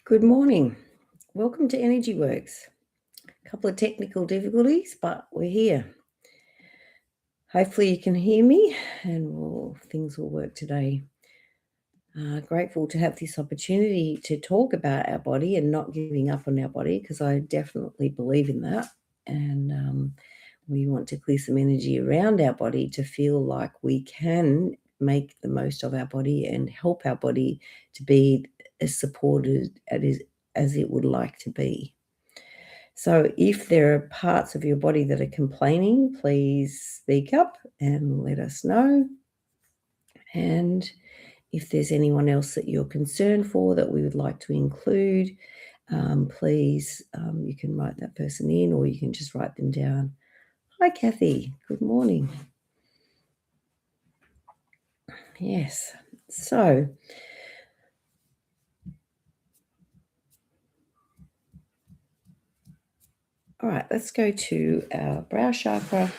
Good morning. Welcome to Energy Works. A couple of technical difficulties, but we're here. Hopefully you can hear me and things will work today. Grateful to have this opportunity to talk about our body and not giving up on our body, because I definitely believe in that. And we want to clear some energy around our body to feel like we can make the most of our body and help our body to be as supported as it would like to be. So if there are parts of your body that are complaining, please speak up and let us know. And if there's anyone else that you're concerned for that we would like to include, please, you can write that person in or you can just write them down. Hi, Kathy. Good morning. Yes. So, all right, let's go to our brow chakra,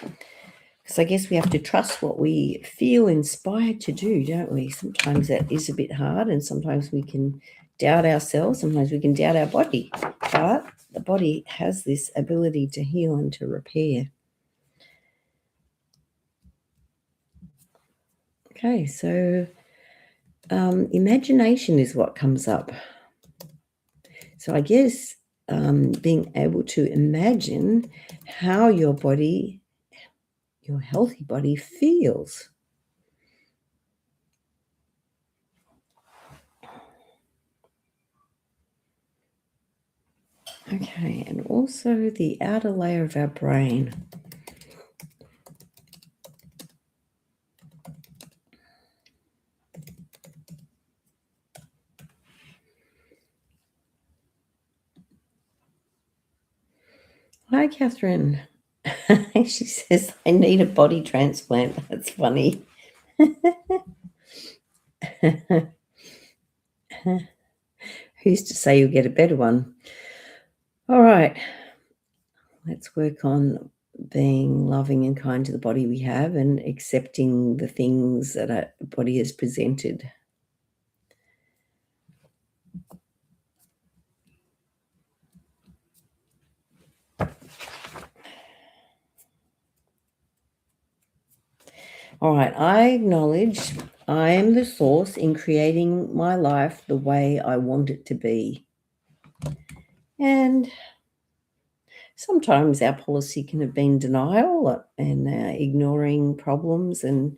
because I guess we have to trust what we feel inspired to do, don't we? Sometimes that is a bit hard, and sometimes we can doubt ourselves, sometimes we can doubt our body, but the body has this ability to heal and to repair. Okay, so imagination is what comes up. So I guess being able to imagine how your body, your healthy body, feels. Okay, and also the outer layer of our brain. Hi, Catherine. She says, I need a body transplant. That's funny. Who's to say you'll get a better one? All right. Let's work on being loving and kind to the body we have and accepting the things that our body has presented. All right, I acknowledge I am the source in creating my life the way I want it to be. And sometimes our policy can have been denial and ignoring problems and,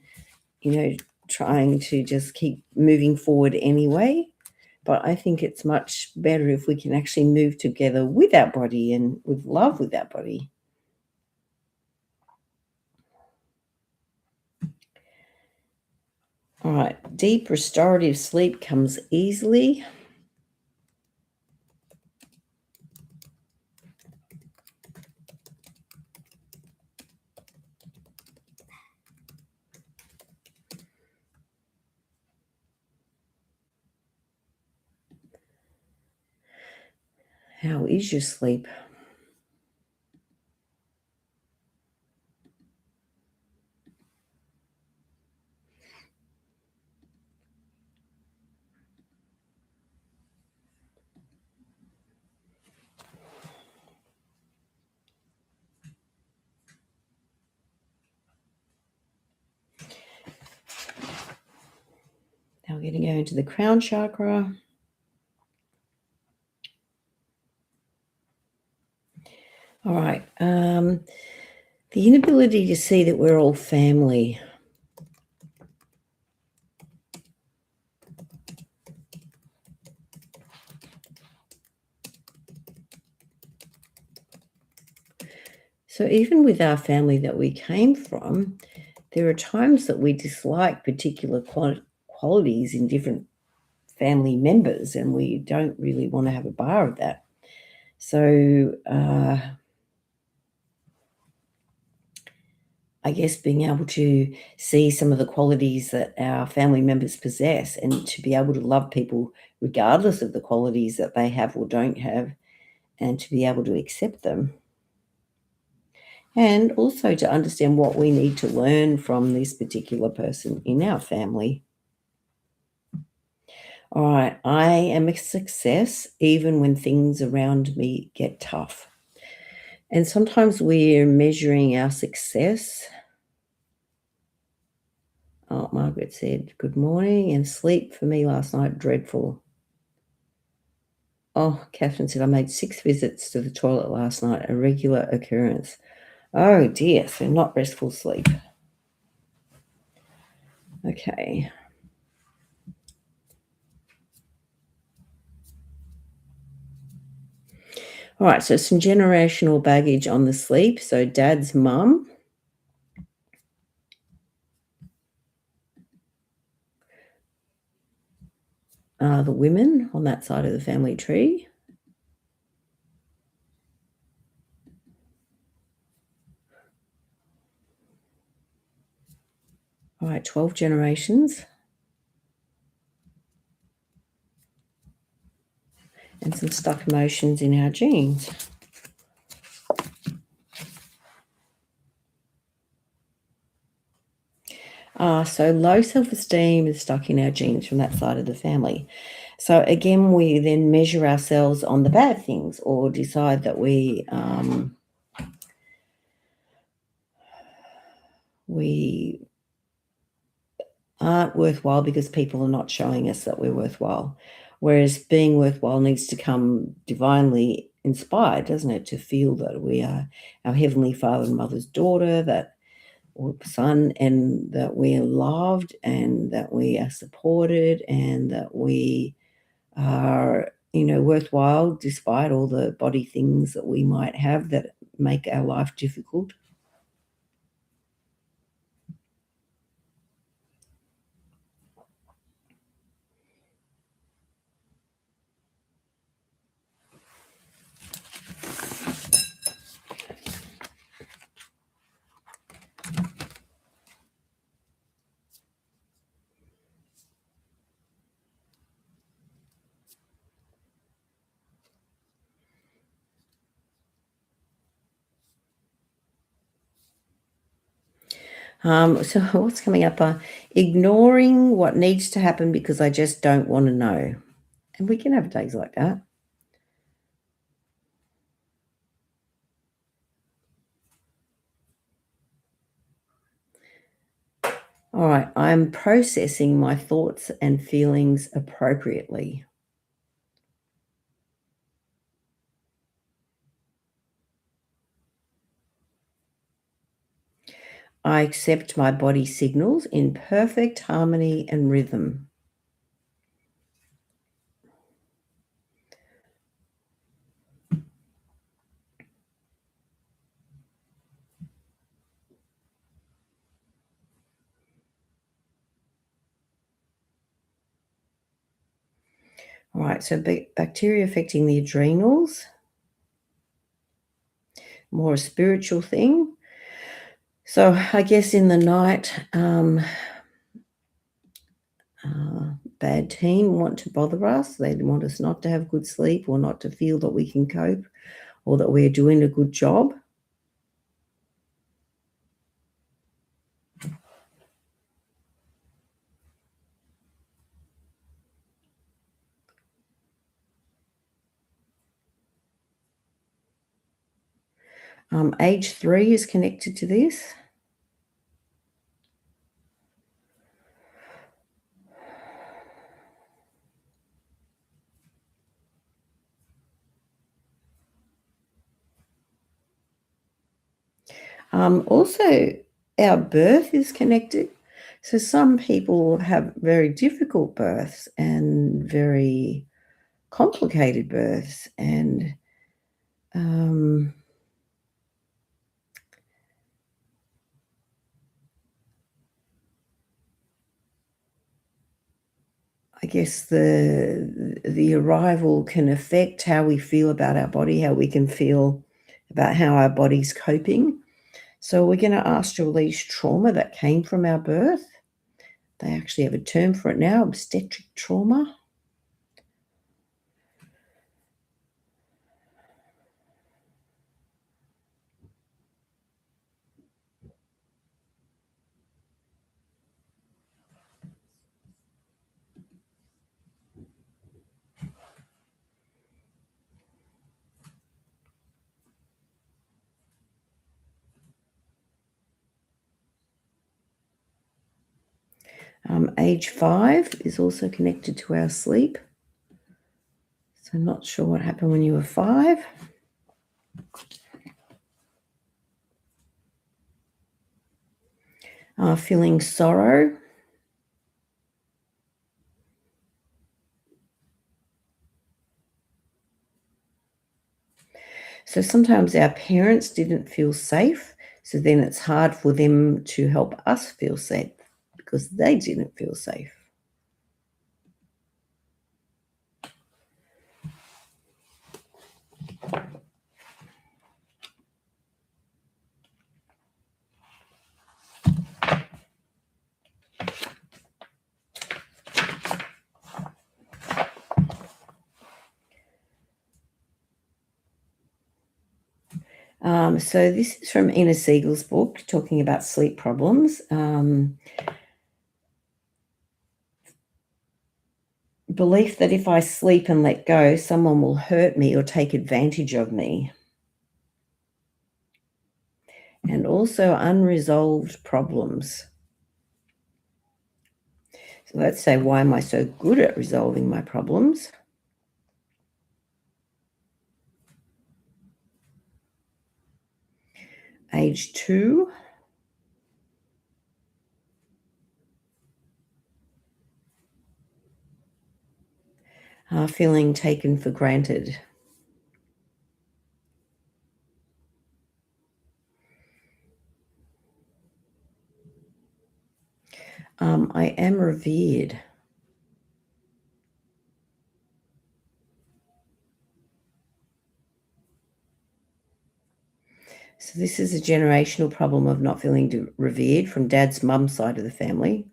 trying to just keep moving forward anyway. But I think it's much better if we can actually move together with our body and with love with our body. All right, deep restorative sleep comes easily. How is your sleep? Now we're going to go into the crown chakra. All right. The inability to see that we're all family. So even with our family that we came from, there are times that we dislike particular qualities in different family members, and we don't really want to have a bar of that. So I guess being able to see some of the qualities that our family members possess and to be able to love people regardless of the qualities that they have or don't have, and to be able to accept them. And also to understand what we need to learn from this particular person in our family. All right, I am a success even when things around me get tough. And sometimes we're measuring our success. Oh, Margaret said, good morning. And sleep for me last night, dreadful. Oh, Catherine said, I made 6 visits to the toilet last night, a regular occurrence. Oh dear, so not restful sleep. Okay. All right, so some generational baggage on the sleep. So dad's mum, the women on that side of the family tree. All right, 12 generations. And some stuck emotions in our genes. So low self-esteem is stuck in our genes from that side of the family. So again, we then measure ourselves on the bad things or decide that we aren't worthwhile because people are not showing us that we're worthwhile. Whereas being worthwhile needs to come divinely inspired, doesn't it? To feel that we are our Heavenly Father and Mother's daughter, that or son, and that we are loved and that we are supported and that we are, worthwhile despite all the body things that we might have that make our life difficult. So what's coming up? Ignoring what needs to happen because I just don't want to know. And we can have days like that. All right, I'm processing my thoughts and feelings appropriately. I accept my body signals in perfect harmony and rhythm. All right, so bacteria affecting the adrenals, more a spiritual thing. So I guess in the night, bad team want to bother us. They want us not to have good sleep or not to feel that we can cope or that we're doing a good job. Age 3 is connected to this. Also, our birth is connected. So some people have very difficult births and very complicated births, and I guess the arrival can affect how we feel about our body, how we can feel about how our body's coping. So we're going to ask to release trauma that came from our birth. They actually have a term for it now, obstetric trauma. Age 5 is also connected to our sleep. So not sure what happened when you were 5. Feeling sorrow. So sometimes our parents didn't feel safe, so then it's hard for them to help us feel safe because they didn't feel safe. So this is from Ina Siegel's book talking about sleep problems. Belief that if I sleep and let go, someone will hurt me or take advantage of me. And also unresolved problems. So let's say, why am I so good at resolving my problems? Age 2. Feeling taken for granted. I am revered. So this is a generational problem of not feeling revered from dad's mum's side of the family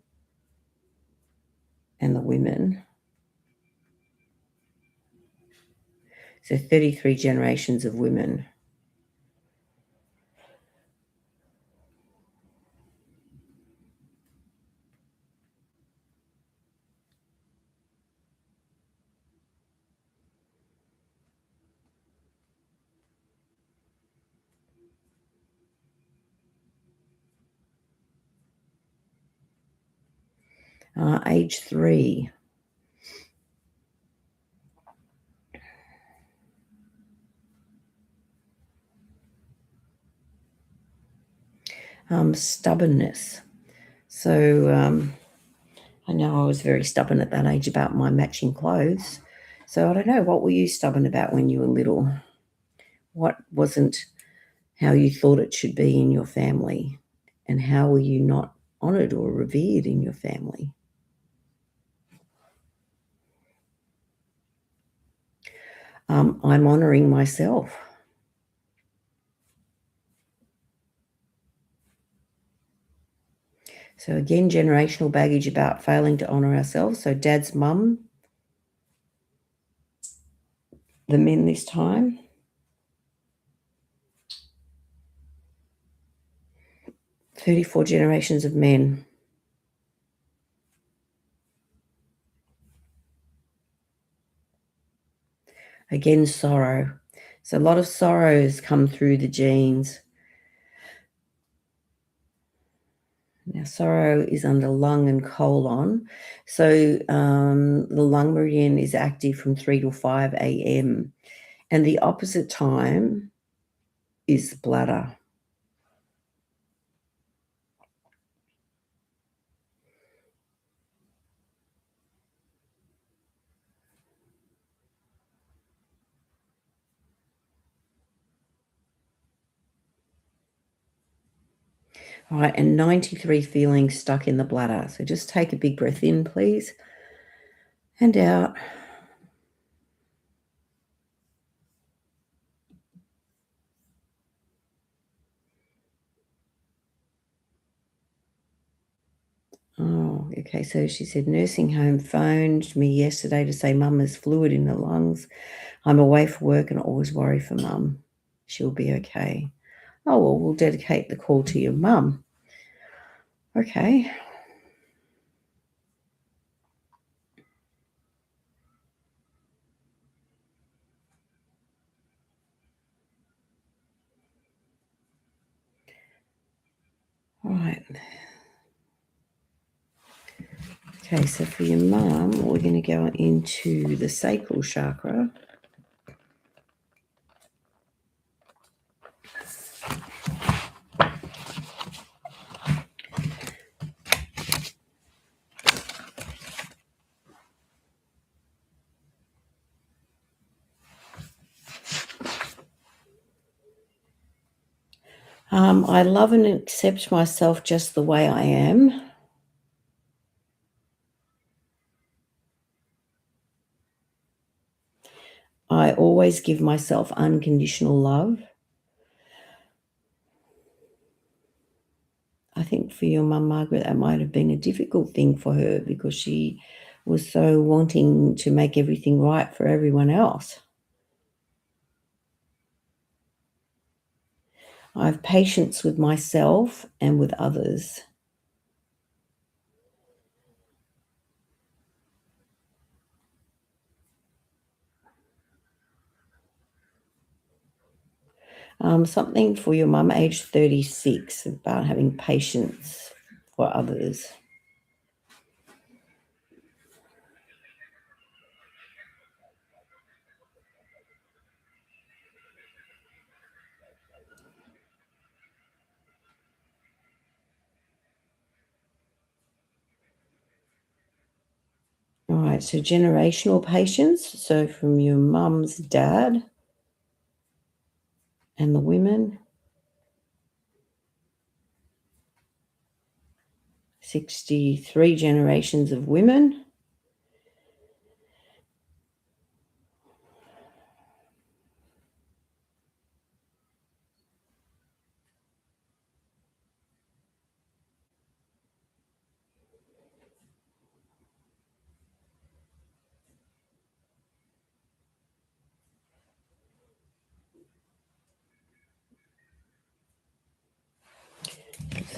and the women. So 33 generations of women. Age 3. Stubbornness. So I know I was very stubborn at that age about my matching clothes. So I don't know, what were you stubborn about when you were little? What wasn't how you thought it should be in your family? And how were you not honoured or revered in your family? I'm honouring myself. So again, generational baggage about failing to honour ourselves. So dad's mum, the men this time. 34 generations of men. Again, sorrow. So a lot of sorrows come through the genes. Now, sorrow is under lung and colon. So the lung meridian is active from 3 to 5 a.m. And the opposite time is bladder. All right, and 93 feelings stuck in the bladder. So just take a big breath in, please, and out. Oh, okay. So she said, nursing home phoned me yesterday to say mum has fluid in her lungs. I'm away for work and always worry for mum. She'll be okay. Oh, well, we'll dedicate the call to your mum. Okay. All right. Okay, so for your mum, we're going to go into the sacral chakra. I love and accept myself just the way I am. I always give myself unconditional love. I think for your mum, Margaret, that might have been a difficult thing for her because she was so wanting to make everything right for everyone else. I have patience with myself and with others. Something for your mum, age 36, about having patience for others. All right, so generational patience. So from your mum's dad and the women, 63 generations of women.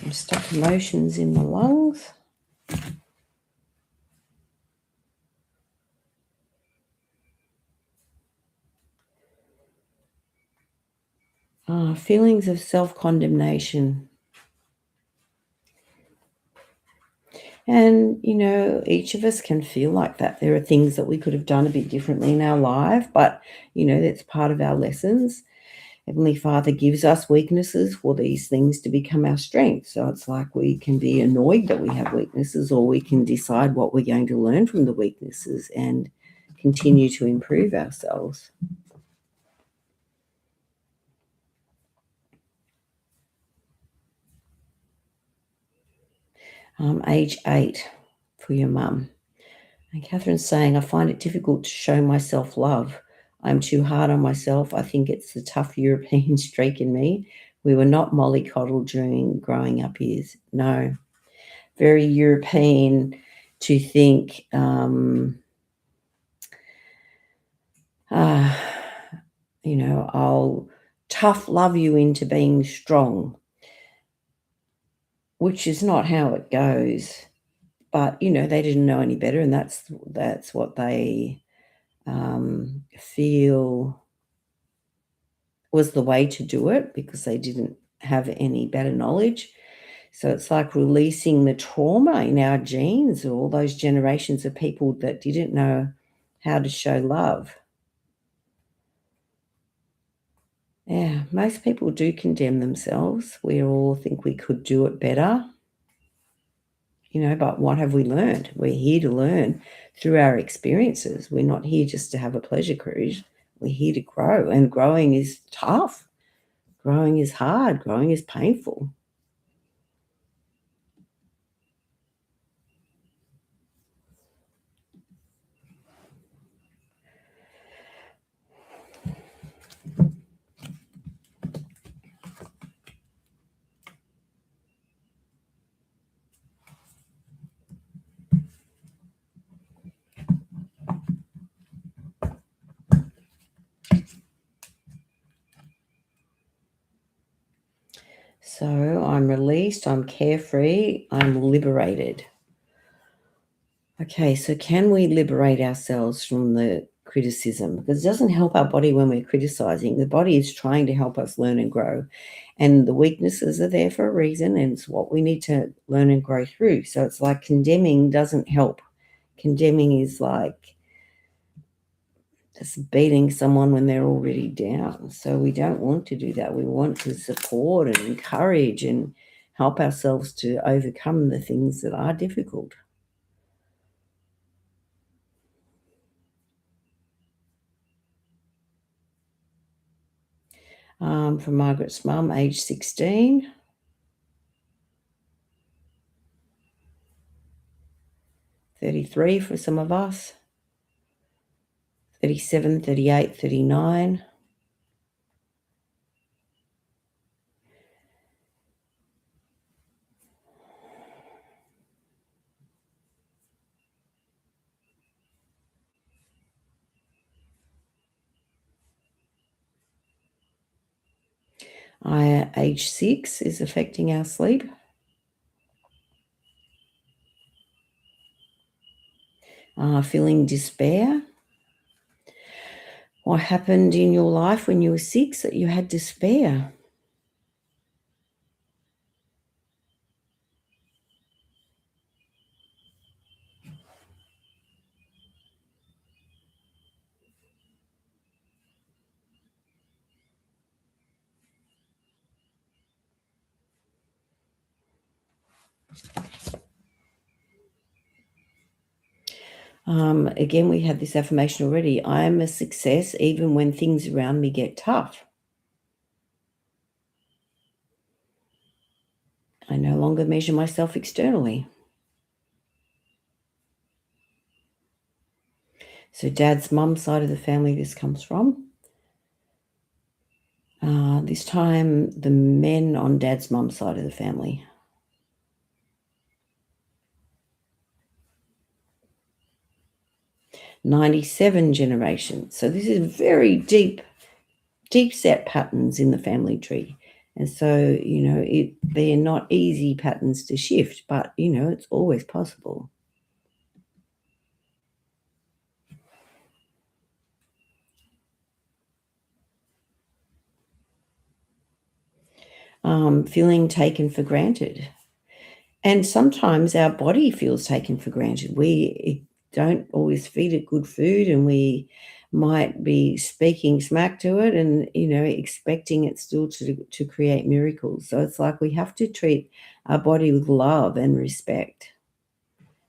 Some stuck emotions in the lungs. Feelings of self-condemnation. And, each of us can feel like that. There are things that we could have done a bit differently in our life, but, that's part of our lessons. Heavenly Father gives us weaknesses for these things to become our strength. So it's like we can be annoyed that we have weaknesses, or we can decide what we're going to learn from the weaknesses and continue to improve ourselves. Age 8 for your mum. And Catherine's saying, I find it difficult to show myself love. I'm too hard on myself. I think it's the tough European streak in me. We were not mollycoddled during growing up years. No, very European to think, I'll tough love you into being strong, which is not how it goes. But, they didn't know any better, and that's what they feel was the way to do it, because they didn't have any better knowledge. So it's like releasing the trauma in our genes, all those generations of people that didn't know how to show love. Yeah, most people do condemn themselves. We all think we could do it better, but what have we learned? We're here to learn through our experiences. We're not here just to have a pleasure cruise. We're here to grow, and growing is tough. Growing is hard. Growing is painful. So I'm released, I'm carefree, I'm liberated. Okay, so can we liberate ourselves from the criticism, because it doesn't help our body when we're criticizing. The body is trying to help us learn and grow. And the weaknesses are there for a reason, and it's what we need to learn and grow through. So it's like condemning doesn't help. Condemning is like just beating someone when they're already down. So we don't want to do that. We want to support and encourage and help ourselves to overcome the things that are difficult. From Margaret's mum, age 16. 33 for some of us. 37, 38, 39. Age 6 is affecting our sleep. Feeling despair. What happened in your life when you were 6 that you had despair? Again, we had this affirmation already. I am a success even when things around me get tough. I no longer measure myself externally. So Dad's mum's side of the family this comes from. This time, the men on Dad's mum's side of the family. 97 generation. So this is very deep set patterns in the family tree. And so, they're not easy patterns to shift, but, it's always possible. Feeling taken for granted. And sometimes our body feels taken for granted. We don't always feed it good food, and we might be speaking smack to it and, expecting it still to create miracles. So it's like we have to treat our body with love and respect.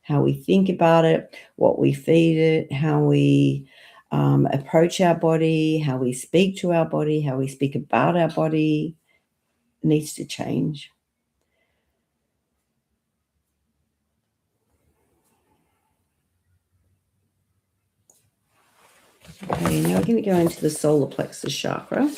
How we think about it, what we feed it, how we approach our body, how we speak to our body, how we speak about our body needs to change. Okay, now we're going to go into the solar plexus chakra.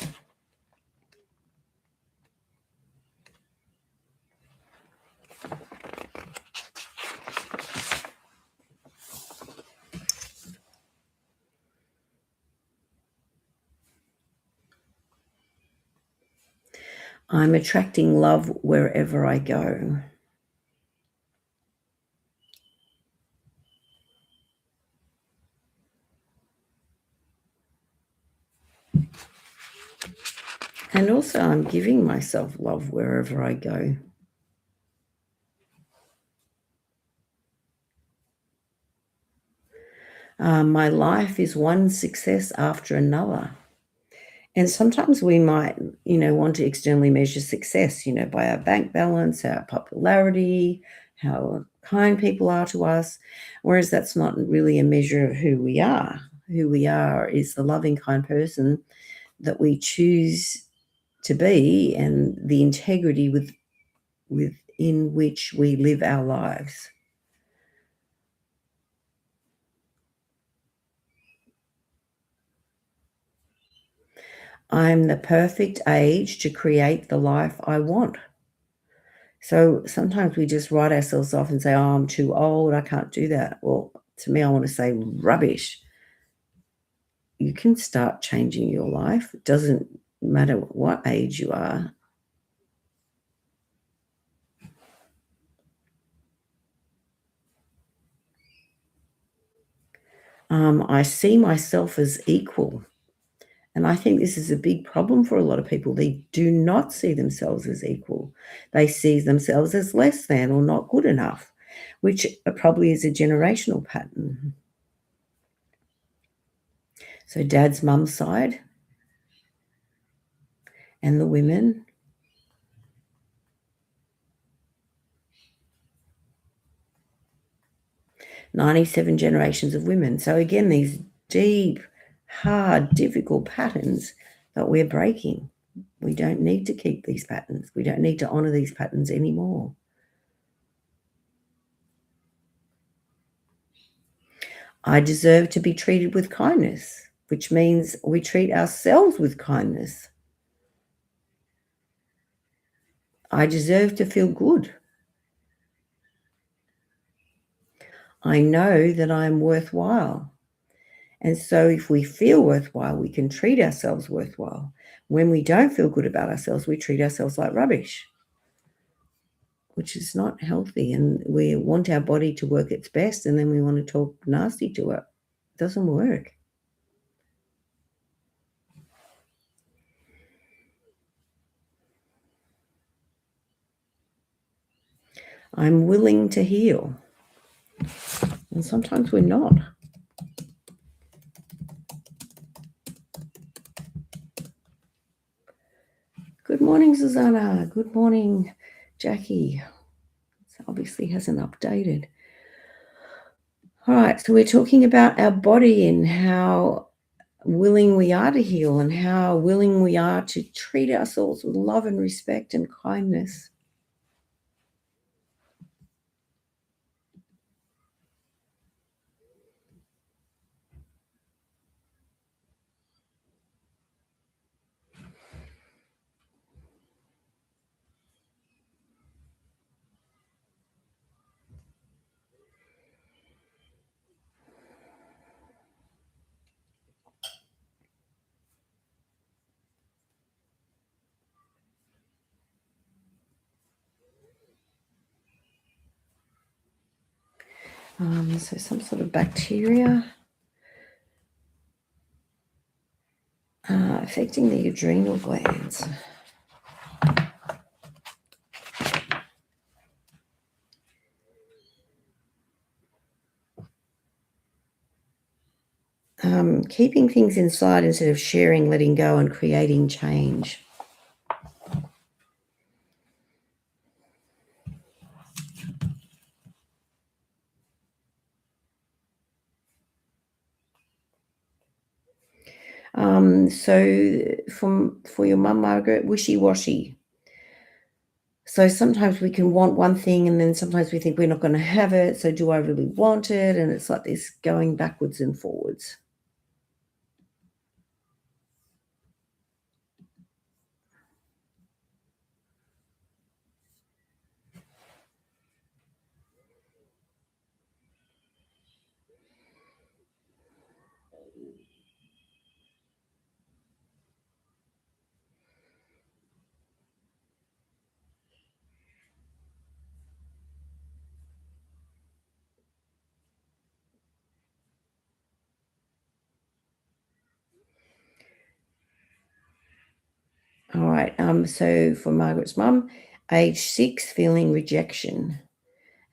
I'm attracting love wherever I go. And also, I'm giving myself love wherever I go. My life is one success after another. And sometimes we might, want to externally measure success, by our bank balance, our popularity, how kind people are to us, whereas that's not really a measure of who we are. Who we are is the loving, kind person that we choose to be, and the integrity within which we live our lives. I'm the perfect age to create the life I want. So sometimes we just write ourselves off and say, oh, I'm too old, I can't do that. Well, to me, I want to say rubbish. You can start changing your life. It doesn't matter what age you are. I see myself as equal. And I think this is a big problem for a lot of people. They do not see themselves as equal. They see themselves as less than or not good enough, which probably is a generational pattern. So dad's mum's side and the women. 97 generations of women. So again, these deep, hard, difficult patterns that we're breaking. We don't need to keep these patterns. We don't need to honor these patterns anymore. I deserve to be treated with kindness, which means we treat ourselves with kindness. I deserve to feel good. I know that I'm worthwhile. And so if we feel worthwhile, we can treat ourselves worthwhile. When we don't feel good about ourselves, we treat ourselves like rubbish, which is not healthy. And we want our body to work its best, and then we want to talk nasty to it. It doesn't work. I'm willing to heal. And sometimes we're not. Good morning, Susanna. Good morning, Jackie. It obviously hasn't updated. All right, so we're talking about our body and how willing we are to heal and how willing we are to treat ourselves with love and respect and kindness. So some sort of bacteria affecting the adrenal glands. Keeping things inside instead of sharing, letting go, and creating change. So for your mum, Margaret, wishy-washy. So sometimes we can want one thing and then sometimes we think we're not going to have it. So do I really want it? And it's like this going backwards and forwards. All right. So for Margaret's mum, age 6, feeling rejection.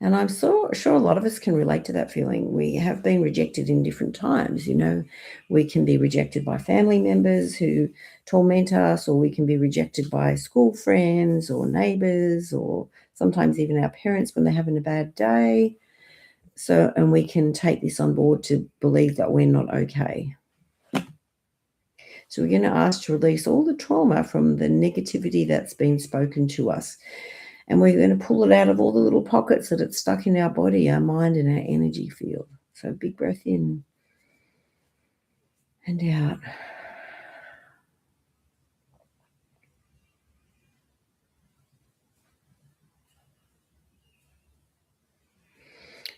And I'm sure a lot of us can relate to that feeling. We have been rejected in different times. We can be rejected by family members who torment us, or we can be rejected by school friends or neighbors, or sometimes even our parents when they're having a bad day. So, and we can take this on board to believe that we're not okay. So we're going to ask to release all the trauma from the negativity that's been spoken to us. And we're going to pull it out of all the little pockets that it's stuck in our body, our mind, and our energy field. So big breath in and out.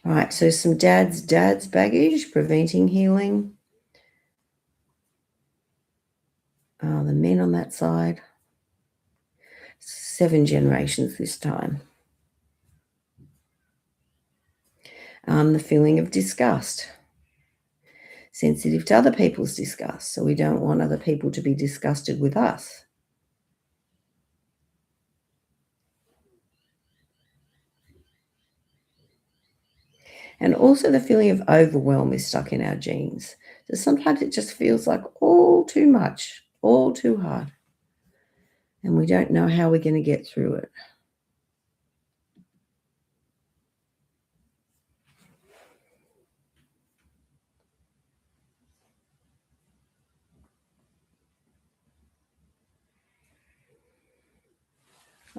All right, so some dad's baggage, preventing healing. The men on that side. 7 generations this time. The feeling of disgust. sensitive to other people's disgust, so we don't want other people to be disgusted with us. And also the feeling of overwhelm is stuck in our genes. So sometimes it just feels like all too much, all too hard, and we don't know how we're going to get through it.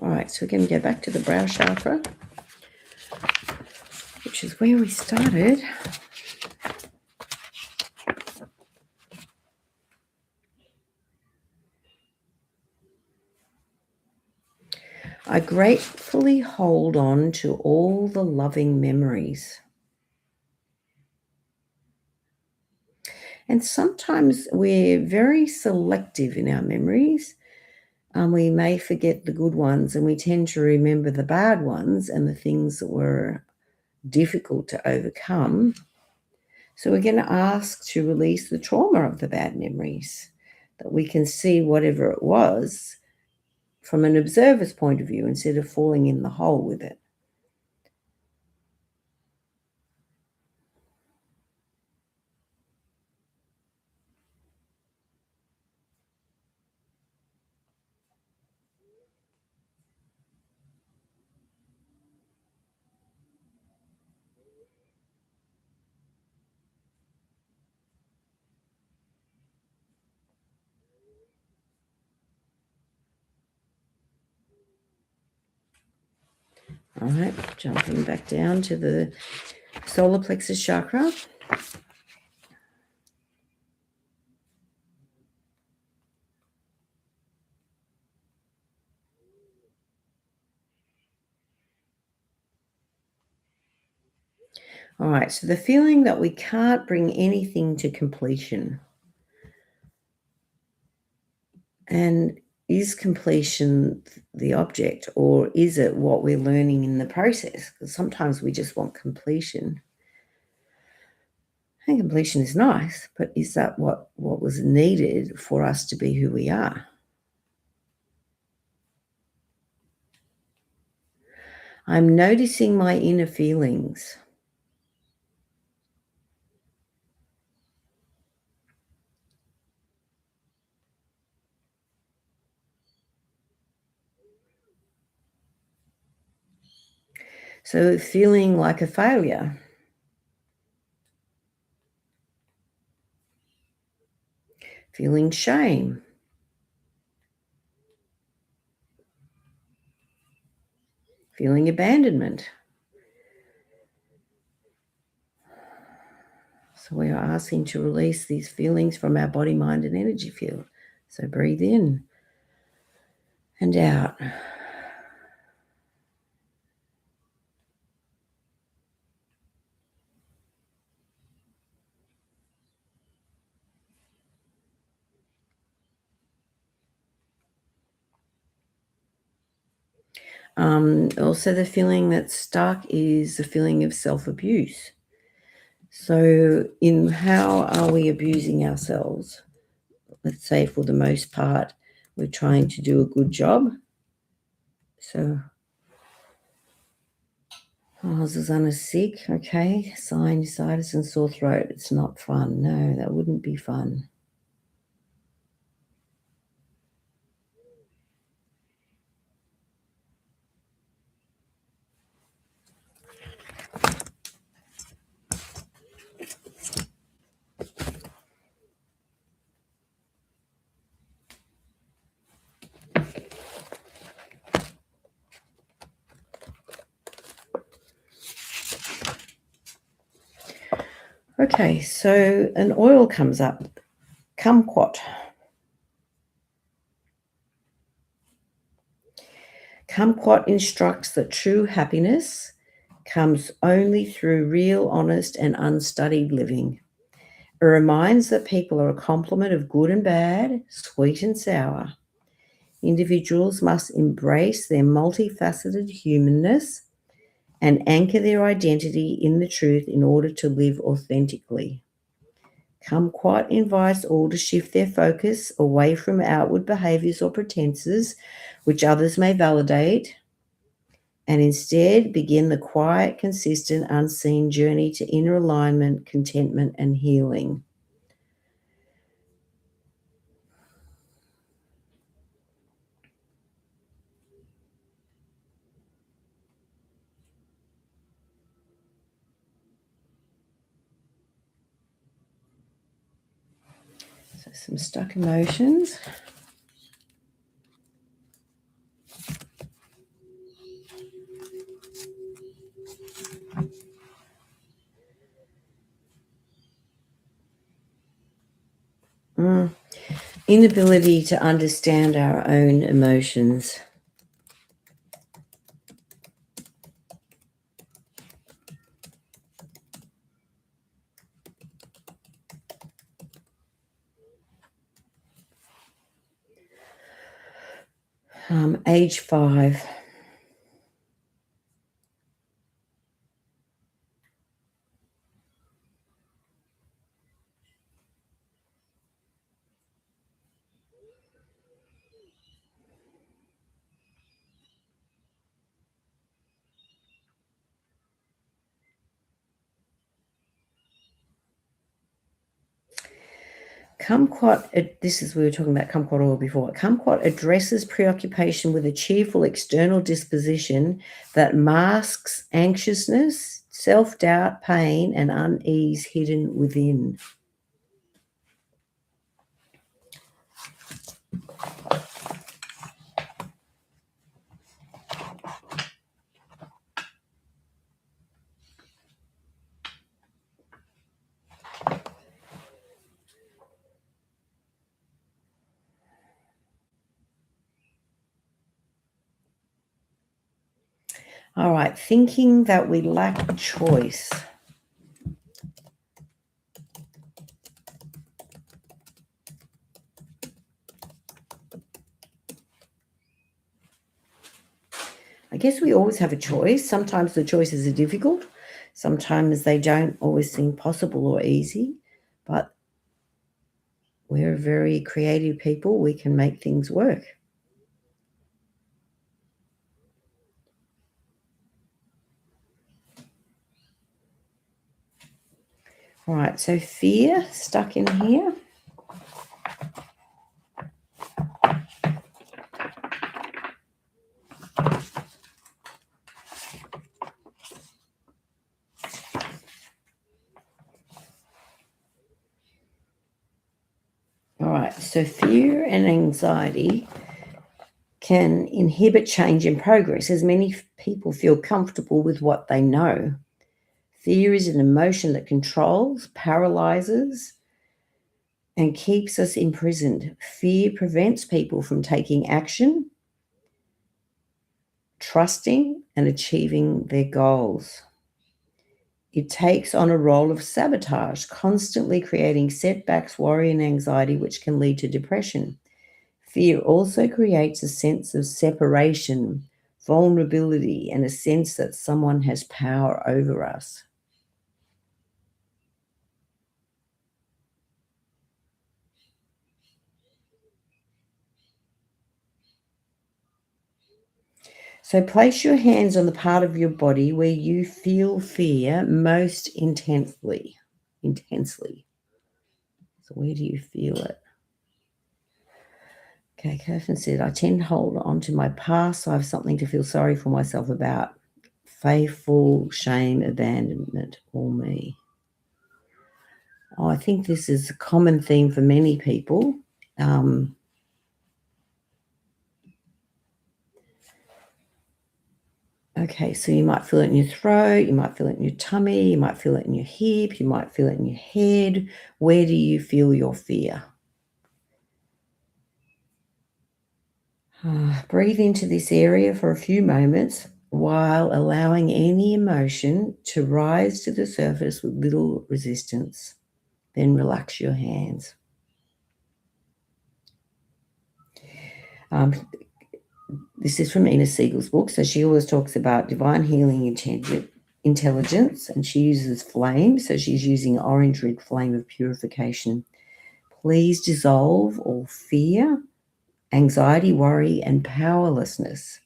All right, so we're going to go back to the brow chakra, which is where we started. I gratefully hold on to all the loving memories. And sometimes we're very selective in our memories. We may forget the good ones, and we tend to remember the bad ones and the things that were difficult to overcome. So we're going to ask to release the trauma of the bad memories, that we can see whatever it was from an observer's point of view instead of falling in the hole with it. All right, jumping back down to the solar plexus chakra. All right, so the feeling that we can't bring anything to completion. And is completion the object, or is it what we're learning in the process? Because sometimes we just want completion. And completion is nice, but is that what was needed for us to be who we are? I'm noticing my inner feelings. So feeling like a failure, feeling shame, feeling abandonment. So we are asking to release these feelings from our body, mind, and energy field. So breathe in and out. Also, the feeling that's stuck is the feeling of self-abuse. So in how are we abusing ourselves? Let's say for the most part, we're trying to do a good job. So, Susanna's sick. Okay. Sinusitis and sore throat. It's not fun. No, that wouldn't be fun. Okay, so an oil comes up, kumquat. Kumquat instructs that true happiness comes only through real, honest, and unstudied living. It reminds that people are a complement of good and bad, sweet and sour. Individuals must embrace their multifaceted humanness and anchor their identity in the truth in order to live authentically. Kumquat invites all to shift their focus away from outward behaviors or pretenses, which others may validate, and instead begin the quiet, consistent, unseen journey to inner alignment, contentment, and healing. So some stuck emotions. Inability to understand our own emotions. Age 5. Kumquat, this is, we were talking about kumquat oil before. Kumquat addresses preoccupation with a cheerful external disposition that masks anxiousness, self-doubt, pain, and unease hidden within. All right, thinking that we lack choice. I guess we always have a choice. Sometimes the choices are difficult. Sometimes they don't always seem possible or easy, but we're very creative people. We can make things work. All right, so fear stuck in here. All right, so fear and anxiety can inhibit change and progress, as many people feel comfortable with what they know. Fear is an emotion that controls, paralyzes, and keeps us imprisoned. Fear prevents people from taking action, trusting, and achieving their goals. It takes on a role of sabotage, constantly creating setbacks, worry, and anxiety, which can lead to depression. Fear also creates a sense of separation, vulnerability, and a sense that someone has power over us. So place your hands on the part of your body where you feel fear most intensely. Intensely. So where do you feel it? Okay, Kirsten said, I tend to hold on to my past, so I have something to feel sorry for myself about. Faithful, shame, abandonment, or me. Oh, I think this is a common theme for many people. Okay, so you might feel it in your throat, you might feel it in your tummy, you might feel it in your hip, you might feel it in your head. Where do you feel your fear? Breathe into this area for a few moments while allowing any emotion to rise to the surface with little resistance. Then relax your hands. This is from Ina Siegel's book. So she always talks about divine healing intention. intelligence, and she uses flame, so she's using orange-red flame of purification. Please dissolve all fear, anxiety, worry, and powerlessness.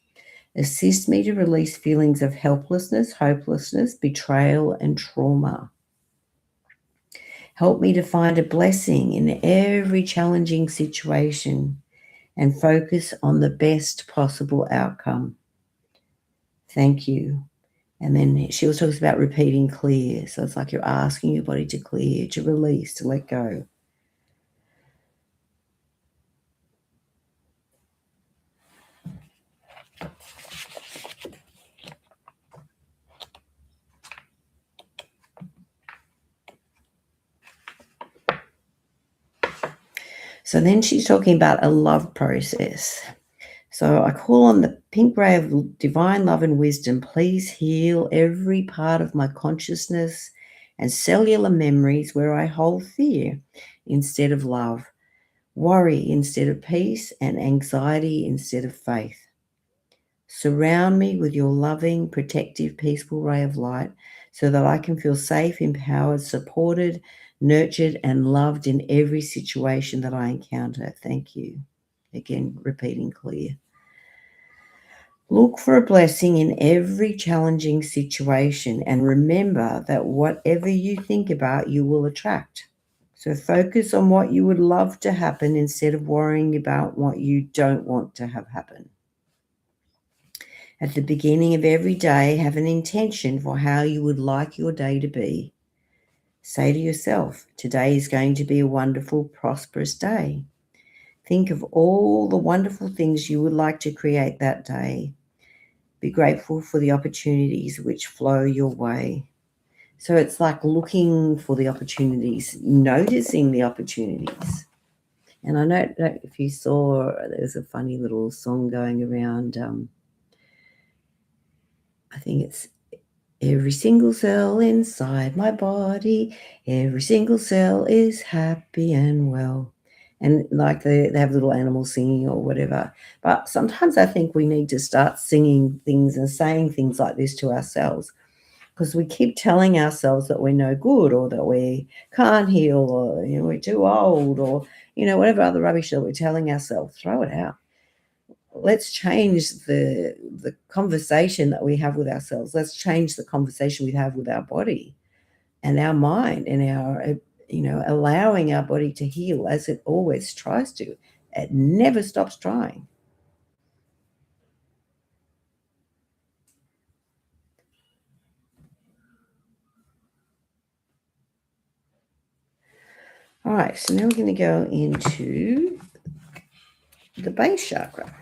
Assist me to release feelings of helplessness, hopelessness, betrayal, and trauma. Help me to find a blessing in every challenging situation and focus on the best possible outcome. Thank you. And then she also talks about repeating clear. So it's like you're asking your body to clear, to release, to let go. So then she's talking about a love process. So I call on the pink ray of divine love and wisdom. Please heal every part of my consciousness and cellular memories where I hold fear instead of love, worry instead of peace, and anxiety instead of faith. Surround me with your loving, protective, peaceful ray of light so that I can feel safe, empowered, supported, nurtured, and loved in every situation that I encounter. Thank you. Again, repeating clear. Look for a blessing in every challenging situation and remember that whatever you think about, you will attract. So focus on what you would love to happen instead of worrying about what you don't want to have happen. At the beginning of every day, have an intention for how you would like your day to be. Say to yourself, today is going to be a wonderful, prosperous day. Think of all the wonderful things you would like to create that day. Be grateful for the opportunities which flow your way. So it's like looking for the opportunities, noticing the opportunities. And I know that if you saw, there's a funny little song going around. I think it's every single cell inside my body, every single cell is happy and well. And like they have little animals singing or whatever. But sometimes I think we need to start singing things and saying things like this to ourselves because we keep telling ourselves that we're no good or that we can't heal or we're too old or whatever other rubbish that we're telling ourselves. Throw it out. Let's change the conversation that we have with ourselves. Let's change the conversation we have with our body and our mind and our, allowing our body to heal as it always tries to. It never stops trying. All right, so now we're going to go into the base chakra.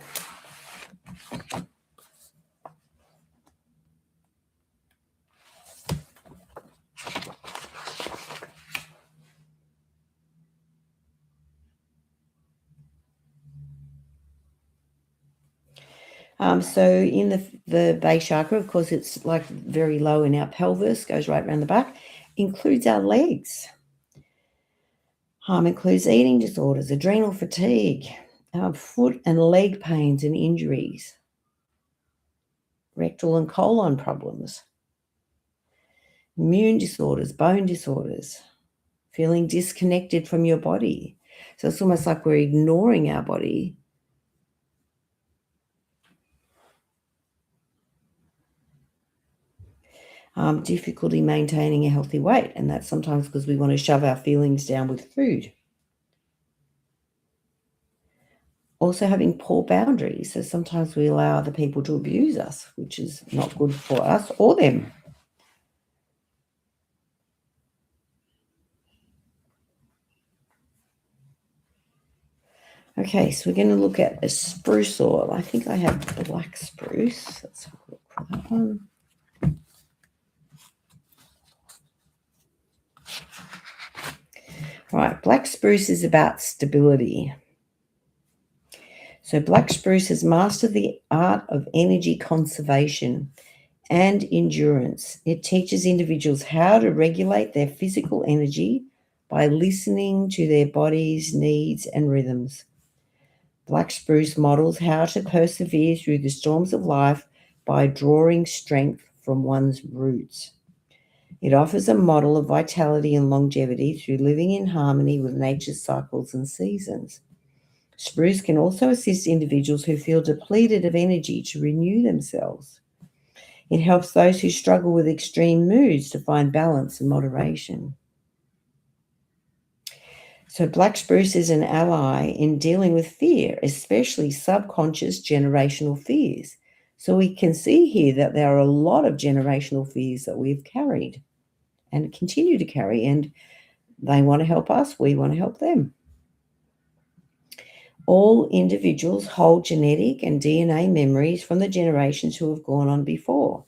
So in the base chakra, of course, it's like very low in our pelvis, goes right around the back, includes our legs. Includes eating disorders, adrenal fatigue, foot and leg pains and injuries, rectal and colon problems, immune disorders, bone disorders, feeling disconnected from your body. So it's almost like we're ignoring our body. Difficulty maintaining a healthy weight, and that's sometimes because we want to shove our feelings down with food. Also having poor boundaries, so sometimes we allow other people to abuse us, which is not good for us or them. Okay, so we're going to look at a spruce oil. I think I have black spruce. Let's have a look for that one. All right, black spruce is about stability. So black spruce has mastered the art of energy conservation and endurance. It teaches individuals how to regulate their physical energy by listening to their body's needs and rhythms. Black spruce models how to persevere through the storms of life by drawing strength from one's roots. It offers a model of vitality and longevity through living in harmony with nature's cycles and seasons. Spruce can also assist individuals who feel depleted of energy to renew themselves. It helps those who struggle with extreme moods to find balance and moderation. So, black spruce is an ally in dealing with fear, especially subconscious generational fears. So, we can see here that there are a lot of generational fears that we've carried and continue to carry, and they want to help us, we want to help them. All individuals hold genetic and DNA memories from the generations who have gone on before.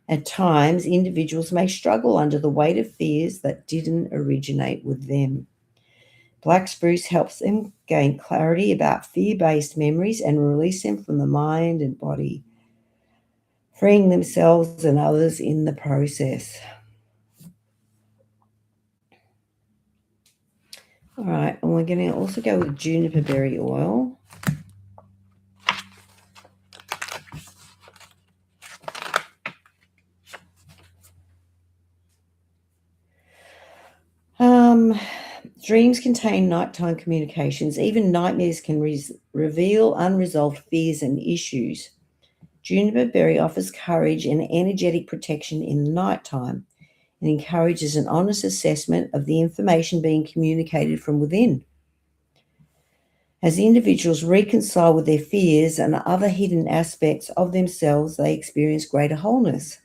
At times, individuals may struggle under the weight of fears that didn't originate with them. Black spruce helps them gain clarity about fear-based memories and release them from the mind and body, freeing themselves and others in the process. All right, and we're going to also go with juniper berry oil. Dreams contain nighttime communications. Even nightmares can reveal unresolved fears and issues. Juniper berry offers courage and energetic protection in the nighttime. It encourages an honest assessment of the information being communicated from within. As individuals reconcile with their fears and other hidden aspects of themselves, they experience greater wholeness.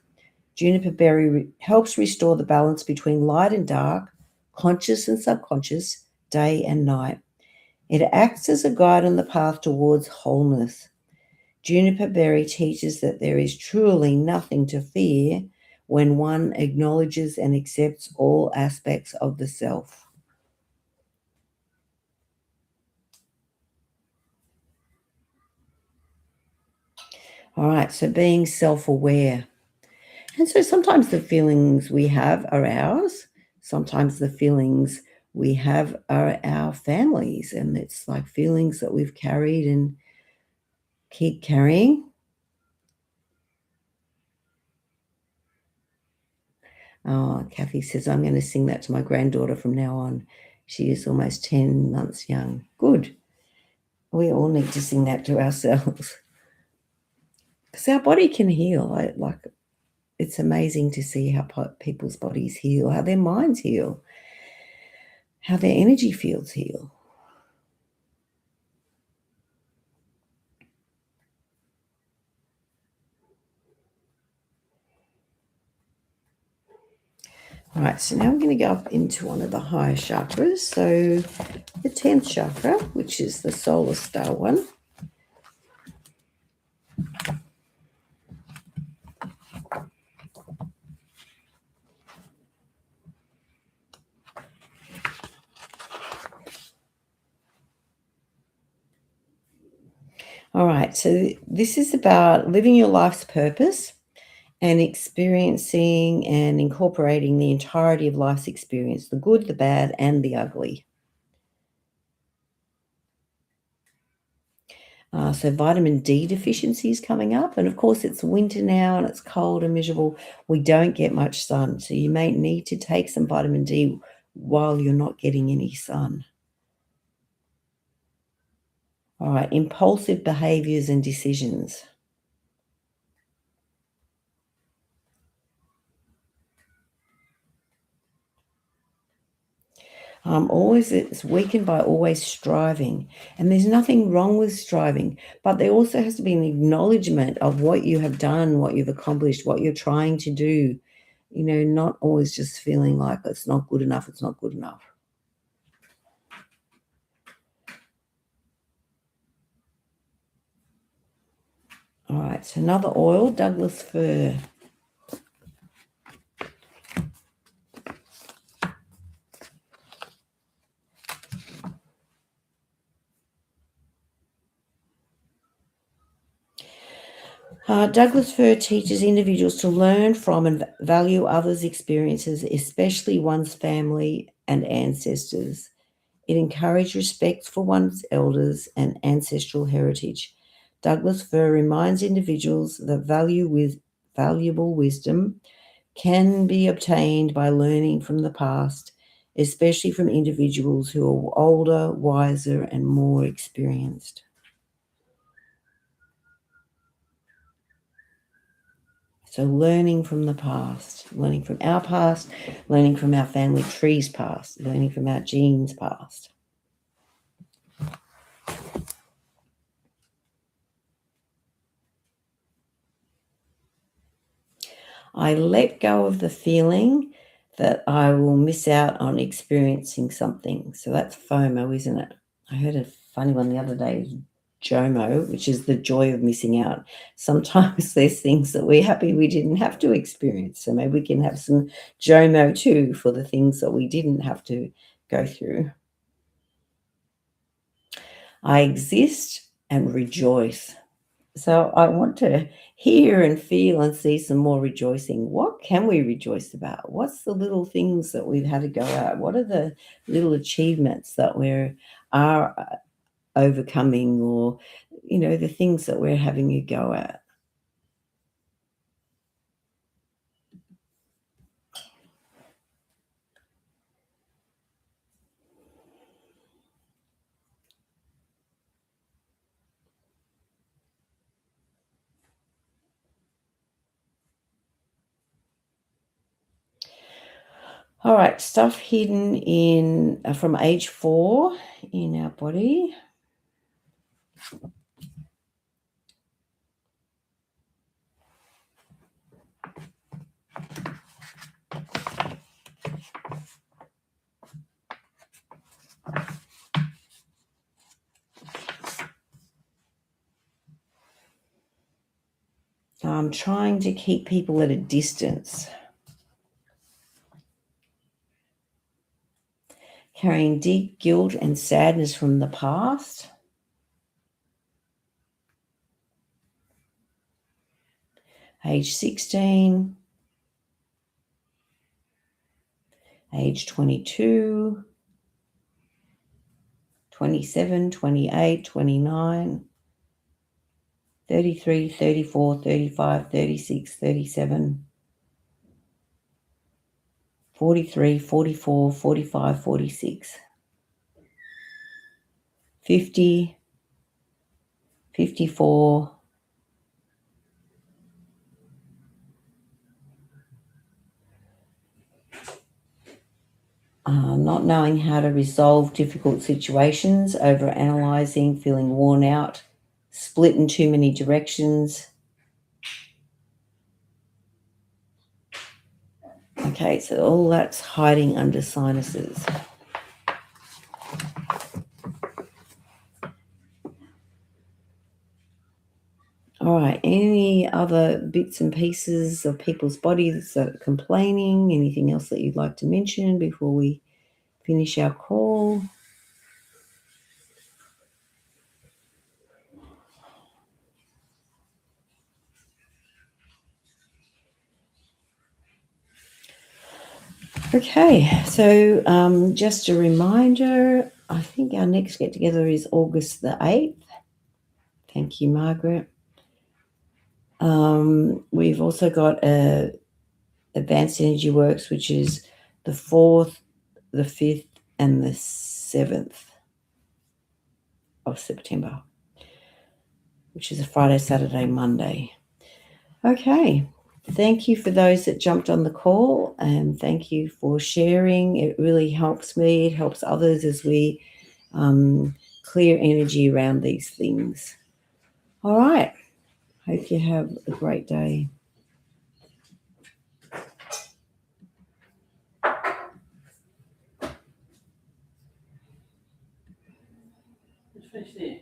Juniper berry helps restore the balance between light and dark, conscious and subconscious, day and night. It acts as a guide on the path towards wholeness. Juniper berry teaches that there is truly nothing to fear when one acknowledges and accepts all aspects of the self. All right, so being self-aware. And so sometimes the feelings we have are ours. Sometimes the feelings we have are our families. And it's like feelings that we've carried and keep carrying. Oh, Kathy says, I'm going to sing that to my granddaughter from now on. She is almost 10 months young. Good. We all need to sing that to ourselves. Because our body can heal. It's amazing to see how people's bodies heal, how their minds heal, how their energy fields heal. All right, so now I'm going to go up into one of the higher chakras. So the 10th chakra, which is the solar star one. All right, so this is about living your life's purpose and experiencing and incorporating the entirety of life's experience, the good, the bad, and the ugly. So vitamin D deficiency is coming up. And of course, it's winter now and it's cold and miserable. We don't get much sun. So you may need to take some vitamin D while you're not getting any sun. All right, impulsive behaviors and decisions. Always it's weakened by always striving. And there's nothing wrong with striving, but there also has to be an acknowledgement of what you have done, what you've accomplished, what you're trying to do. You know, not always just feeling like it's not good enough, it's not good enough. All right, so another oil, Douglas fir. Douglas fir teaches individuals to learn from and value others' experiences, especially one's family and ancestors. It encourages respect for one's elders and ancestral heritage. Douglas fir reminds individuals that valuable wisdom can be obtained by learning from the past, especially from individuals who are older, wiser, and more experienced. So learning from the past, learning from our past, learning from our family tree's past, learning from our genes past. I let go of the feeling that I will miss out on experiencing something. So that's FOMO, isn't it? I heard a funny one the other day, JOMO, which is the joy of missing out. Sometimes there's things that we're happy we didn't have to experience. So maybe we can have some JOMO too for the things that we didn't have to go through. I exist and rejoice. So I want to hear and feel and see some more rejoicing. What can we rejoice about? What's the little things that we've had to go at? What are the little achievements that are overcoming, or, the things that we're having a go at? All right, stuff hidden in from age 4 in our body. I'm trying to keep people at a distance. Carrying deep guilt and sadness from the past. Age 16. Age 22. 27, 28, 29, 33, 34, 35, 36, 37, 43, 44, 45, 46, 50, 54, not knowing how to resolve difficult situations, over analyzing, feeling worn out, split in too many directions. Okay, so all that's hiding under sinuses. All right, any other bits and pieces of people's bodies that are complaining? Anything else that you'd like to mention before we finish our call? Okay, so just a reminder, I think our next get-together is August the 8th. Thank you, Margaret. We've also got Advanced Energy Works, which is the 4th, the 5th, and the 7th of September, which is a Friday, Saturday, Monday. Okay. Thank you for those that jumped on the call, and thank you for sharing. It really helps me. It helps others as we clear energy around these things. All right. Hope you have a great day. Let's finish there.